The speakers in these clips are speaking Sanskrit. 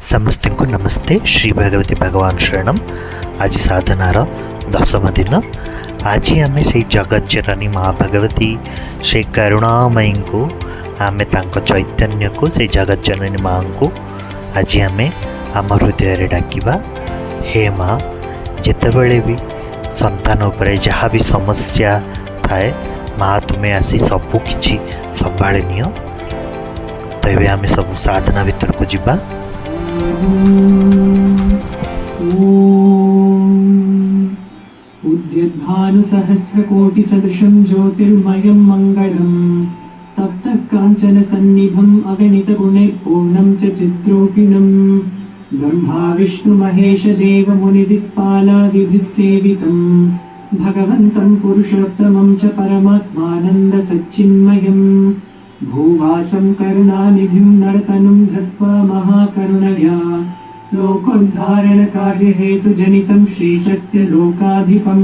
समस्त को नमस्ते। श्री भगवती भगवान शरणम। आज साधनार दशम दिन। आज आम से जगत जननी माँ भगवती से करुणामयी को आम चैतन्य को से जगत जननी माँ को आज आम आम हृदय डाकिबा। हे माँ, जितेबले भी संतान उपरे जहाँ भी समस्या थाए, माँ तुम्हें आसी सबू किछि संभाली नियो। तेबे आम सब साधना भीतर को जीवा। उद्यद्भानुसहस्रकोटिसदृशं ज्योतिर्मयं मङ्गलम् तप्तः काञ्चनसन्निभम् अगणितगुणैर्पूर्णं च चिद्रूपिणम् ब्रह्मा विष्णुमहेशदेवमुनिदिक्पालादिभिः सेवितं भगवन्तं पुरुषोत्तमं च परमात्मानन्दसच्चिन्मयम् भूवासं करुणानिधिं नरतनुं धृत्वा महाकरुणया लोकोद्धारणकार्यहेतुजनितं श्रीसत्यलोकाधिपं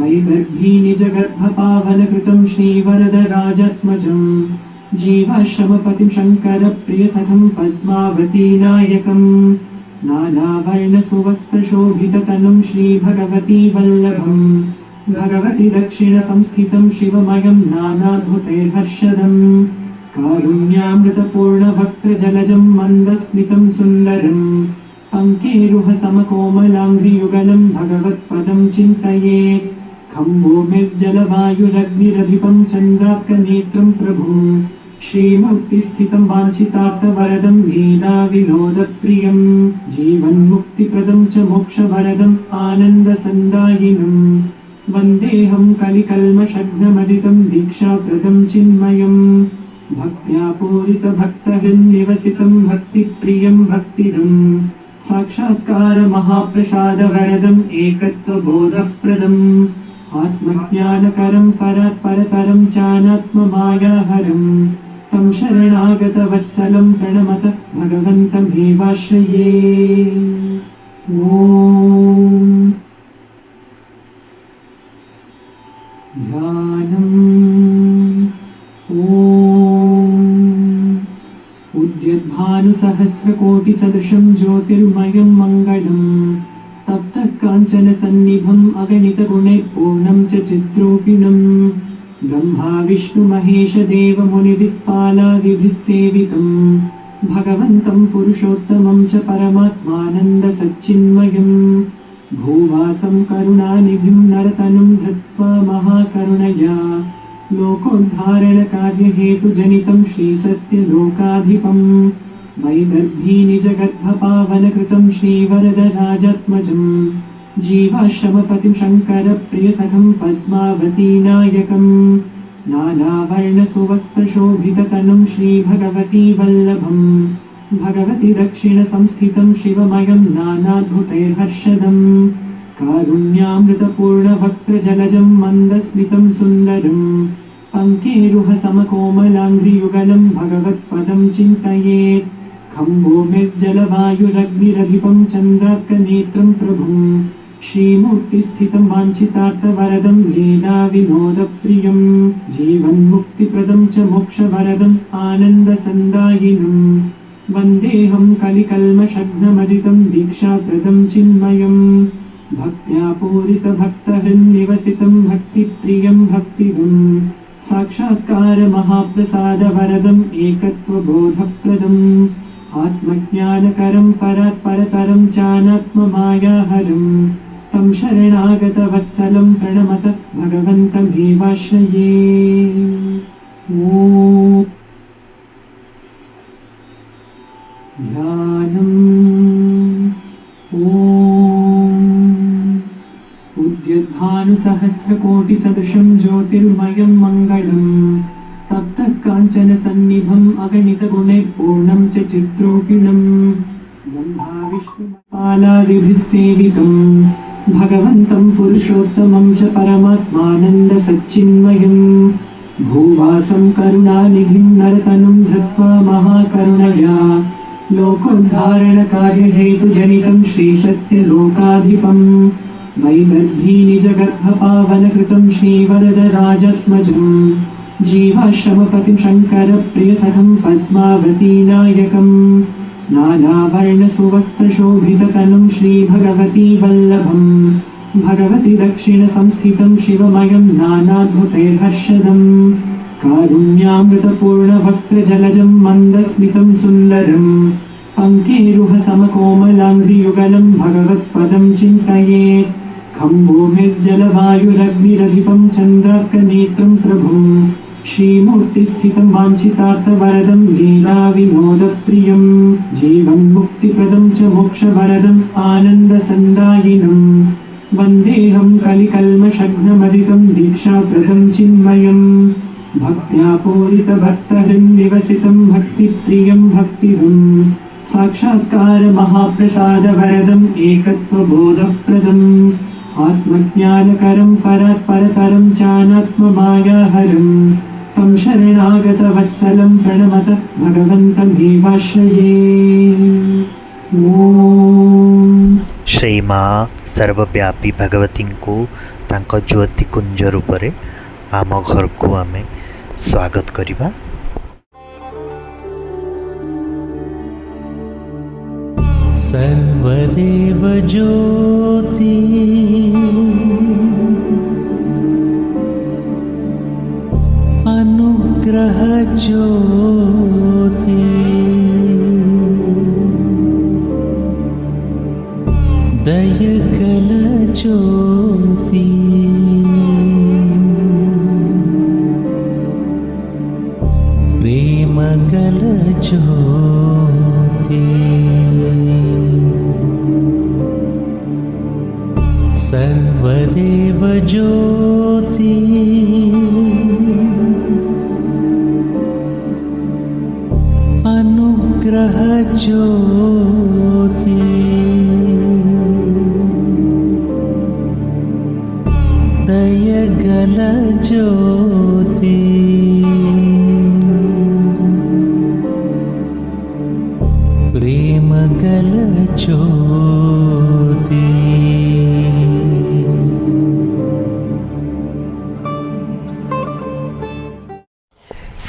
वैदर्भी निजगर्भपावनकृतं श्रीवरदराजात्मजं जीवाश्रमपतिं शङ्करप्रियसखं पद्मावतीनायकं नानावर्णसुवस्त्रशोभिततनुं श्रीभगवती वल्लभं भगवति दक्षिणसंस्थितं शिवमयं नानाद्भुतैर्हर्षदं कारुण्यामृतपूर्णभक्त्रजलजं मन्दस्मितं सुन्दरं पङ्केरुहसमकोमलाङ्घ्रियुगलं भगवत्पदं चिन्तयेत् खम्भोमिर्जलवायुरग्निरधिपं चन्द्रार्कनेत्रं प्रभुं श्रीमूर्तिस्थितं वाञ्छितार्थवरदं लीलाविनोदप्रियं जीवन्मुक्तिप्रदं च मोक्षवरदम् आनन्दसन्दायिनं वन्देऽहं कलिकल्मषघ्नमजितं दीक्षाप्रदं चिन्मयं भक्त्या पूरितभक्तहृन्निवसितं भक्तिप्रियं भक्तिदं साक्षात्कारमहाप्रसादवरदम् एकत्वबोधप्रदम् आत्मज्ञानकरं परात्परतरं चानात्ममायाहरं तं शरणागतवत्सलं प्रणमत भगवन्तमेवाश्रये। ॐ ध्यानम्। ॐ उद्यद्भानुसहस्रकोटिसदृशं ज्योतिर्मयं मङ्गलम् तप्तः काञ्चनसन्निभम् अगणितगुणैर्पूर्णं च चिद्रूपिणम् ब्रह्मा विष्णुमहेशदेवमुनिदिक्पालादिभिः सेवितं भगवन्तं पुरुषोत्तमं च परमात्मानन्दसच्चिन्मयम् भूवासं करुणानिधिं नरतनुं धृत्वा महाकरुणया लोकोद्धारणकार्यहेतुजनितं श्रीसत्यलोकाधिपं वैदर्भी निजगर्भपावनकृतं श्रीवरदराजात्मजं जीवाश्रमपतिं शङ्करप्रियसखं पद्मावतीनायकं नानावर्णसुवस्त्रशोभिततनुं श्रीभगवती वल्लभं भगवति दक्षिणसंस्थितं शिवमयं नानाद्भुतैर्हर्षदं कारुण्यामृतपूर्णभक्त्रजलजं मन्दस्मितं सुन्दरं पङ्केरुहसमकोमलाङ्घ्रियुगलं भगवत्पदं चिन्तयेत् खम्भोमिर्जलवायुरग्निरधिपं चन्द्रार्कनेत्रं प्रभुं श्रीमूर्तिस्थितं वाञ्छितार्थवरदं लीलाविनोदप्रियं जीवन्मुक्तिप्रदं च मोक्षवरदम् आनन्दसन्दायिनं वन्देऽहं कलिकल्मषघ्नमजितं दीक्षाप्रदं चिन्मयं भक्त्या पूरितभक्तहृन्निवसितं भक्तिप्रियं भक्तिदं साक्षात्कारमहाप्रसादवरदम् एकत्वबोधप्रदम् आत्मज्ञानकरं परात्परतरं चानात्ममायाहरं तं शरणागतवत्सलं प्रणमत भगवन्तमेवाश्रये। ॐ ध्यानम्। ॐ उद्यद्भानुसहस्रकोटिसदृशं ज्योतिर्मयं मङ्गलम् तप्तः काञ्चनसन्निभम् अगणितगुणैर्पूर्णं च चिद्रूपिणम् ब्रह्मा विष्णुपालादिभिः सेवितं भगवन्तं पुरुषोत्तमं च परमात्मानन्दसच्चिन्मयम् भूवासं करुणानिधिं नरतनुं धृत्वा महाकरुणया लोकोद्धारणकार्यहेतुजनितं श्रीसत्यलोकाधिपं वैदर्भी निजगर्भपावनकृतं श्रीवरदराजात्मजं जीवाश्रमपतिं शङ्करप्रियसखं पद्मावतीनायकं नानावर्णसुवस्त्रशोभिततनुं श्रीभगवती वल्लभम् भगवति दक्षिणसंस्थितं शिवमयं नानाद्भुतैर्हर्षदम् कारुण्यामृतपूर्णवक्त्रजलजं मन्दस्मितं सुन्दरम् पङ्केरुहसमकोमलाङ्घ्रियुगलं भगवत्पदं चिन्तयेत् खम्भूमिर्जलवायुरग्निरधिपं चन्द्रार्कनेत्रं प्रभुं श्रीमूर्तिस्थितं वाञ्छितार्थवरदं लीलाविनोदप्रियं जीवन्मुक्तिप्रदं च मोक्षवरदम् आनन्दसन्दायिनं वन्देऽहं कलिकल्मषघ्नमजितं दीक्षाप्रदं चिन्मयम् भक्त्या पूरितभक्तहृन्निवसितं भक्तिप्रियं भक्तिदम् साक्षात्कारमहाप्रसादवरदम् एकत्वबोधप्रदम् आत्मज्ञानकरं परात्परतरं चानात्ममायाहरम् तं शरणागतवत्सलं प्रणमत भगवन्तमेवाश्रये। ॐ श्री माँ सर्वव्यापी भगवती को तांको ज्योति कुंज रूपरे आम घर को आमे स्वागत करिबा। सर्वदेव ज्योति अनुग्रह ज्योति दयगल ज्योति प्रेमगल ज्योति सर्वदेव ज्योति अनुग्रह ज्योति दयगल ज्योति प्रेमगल ज्योति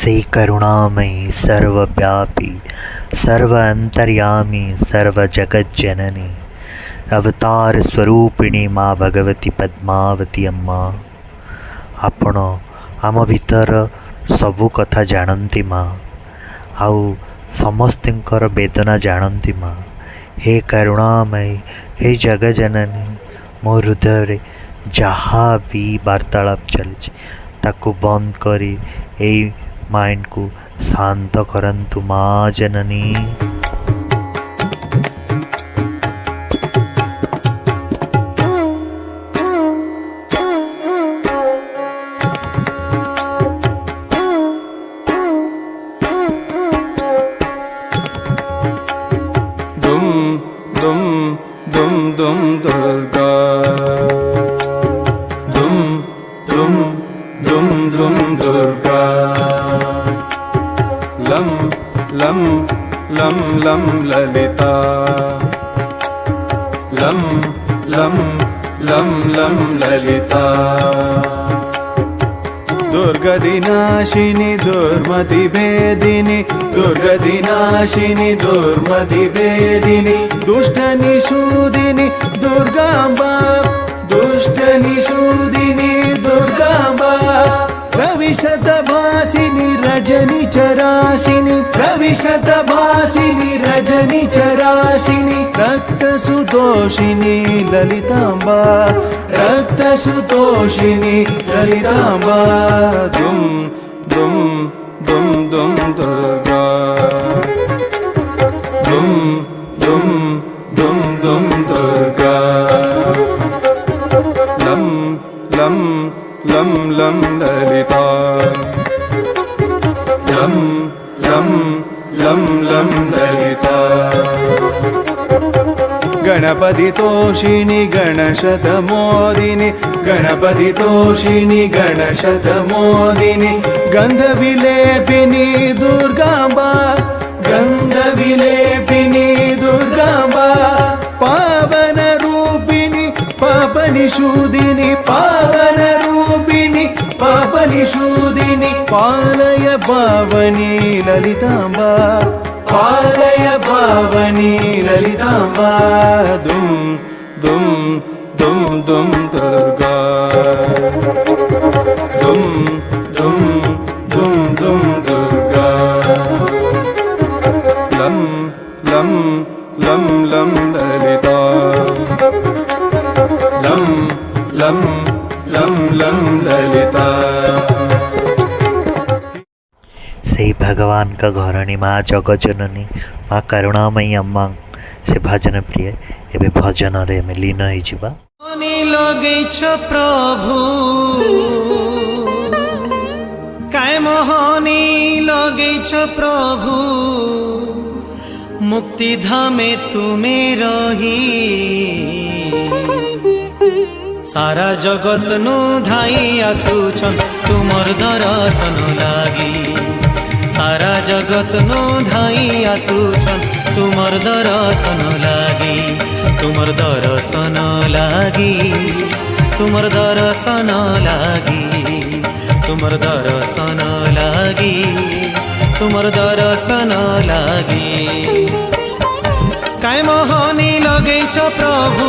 से करुणामयी सर्वव्यापी सर्व अंतर्यामी सर्व जगत जननी अवतार स्वरूपिणी माँ भगवती पद्मावती अम्मा आपण आम भीतर सबु कथा जानती माँ आउ समस्तर वेदना जानती माँ। हे करुणामयी हे जगत जननी मो हृदय जहाँ भी वार्तालाप चली ताकू बंद करी ए माइंड को शांत करंतु माँ जननी। दुम दुम दुम दुम दुर्गा दुम दुम दुम दुम दुर्गा लं लं लं लं ललिता लं लं लं लं ललिता दुर्गदिनाशिनी दुर्मति भेदिनी दुर्गदिनाशिनी दुर्मति भेदिनी दुष्टनिषूदिनी दुर्गाम्बा दुष्टनिषूदिनी दुर्गाम्बा प्रविशतभासिनी रजनिचराशिनी प्रविशतभासिनी रजनिचराशिनी रक्तसुदोषिनी ललिताम्बा रक्तसुदोषिनी ललिताम्बा दुम दुम दुम दुम दुर्गा दुम दुम दुम दुम दुर्गा लं लं लं लं ललिता लं लं लं लं ललिता गणपति तोषिणी गणशतमोदिनी गणपति तोषिणी गणशतमोदिनी गंधविलेपिनी दुर्गाम्बा गंधविलेपिनी दुर्गाम्बा पावन रूपिणी पापनिषूदिनी पावन रूपिणी पापनिषूदिनी पालय पावनी ललिताम्बा पालय पावनी ललिताम्बा दुम दुम दुम दुम दुर्गा दुम दुम दुम दुम दुर्गा लं लं लं लं ललिता लं लं लं लं ललिता। से भगवान का घरणी माँ जगजननी माँ करुणामयी अम्मा से भजन प्रिय एबे भजन रे में लीन होई जिबा। लगैछ प्रभु काय मोहनी लगैछ प्रभु मुक्ति धामे तुमे रही सारा जगत नु धाई आसुछन तुमर दर्शन लागी सारा जगत नु धाई आसुछन तुमर दर्शन लागी तुमर दर्शन लागी तुमर दर्शन लागी तुमर दर्शन लागी तुमर दर्शन लागी। काय मोहनी लगैछ प्रभु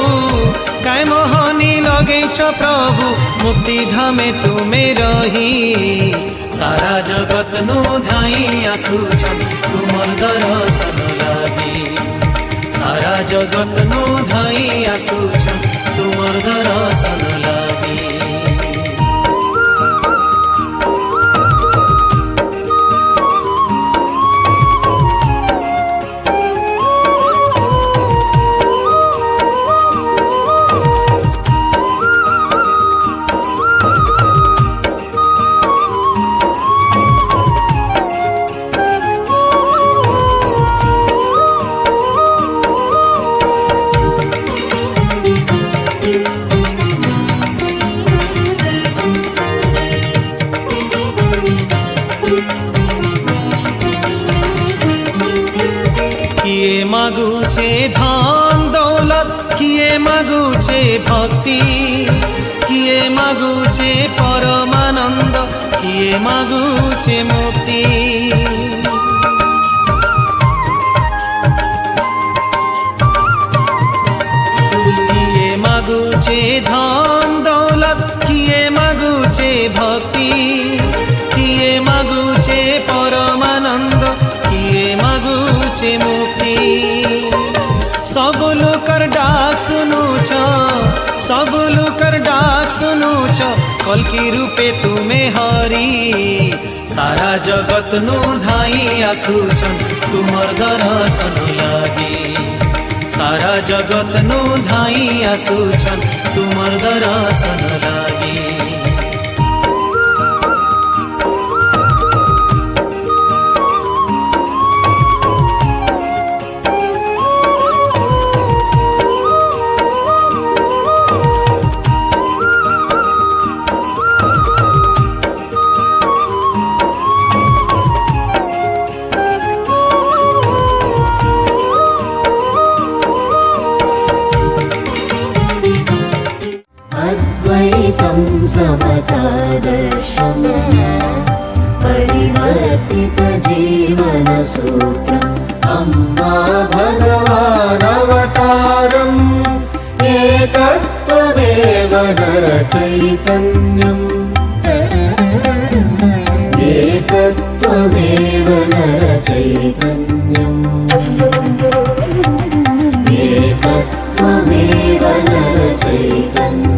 काय मोहनी लगैछ प्रभु मुक्ति धामे तुमे रही सारा जगत नु धाई आसुछन तुमर दर्शन लागी सारा जगत नु धाई आसुछन तुमर दर्शन लागी। किए मागुछे धन दौलत किए मागुछे भक्ति किए मागुछे परमानंद किए मागुछे मुक्ति किए मागुछे धन दौलत किए मागुछे भक्ति किए मागुछे परमानंद किए मागुछे मुक्ति। सब लोकर डाक सुनुछ सब लोकर डाक सुनुछ कल्की रूपे तुमे हरि सारा जगत नु धाई आसुछन तुमर दर्शन लागी सारा जगत नु धाई आसुछन तुमर दर्शन लागी। अद्वैतं समतादर्शम् परिवर्तितजीवनसूत्रम् अम्बा भगवानवतारम् एकत्वमेव नरचैतन्यम् एकत्वमेव नरचैतन्यम् एकत्वमेव नरचैतन्यम्।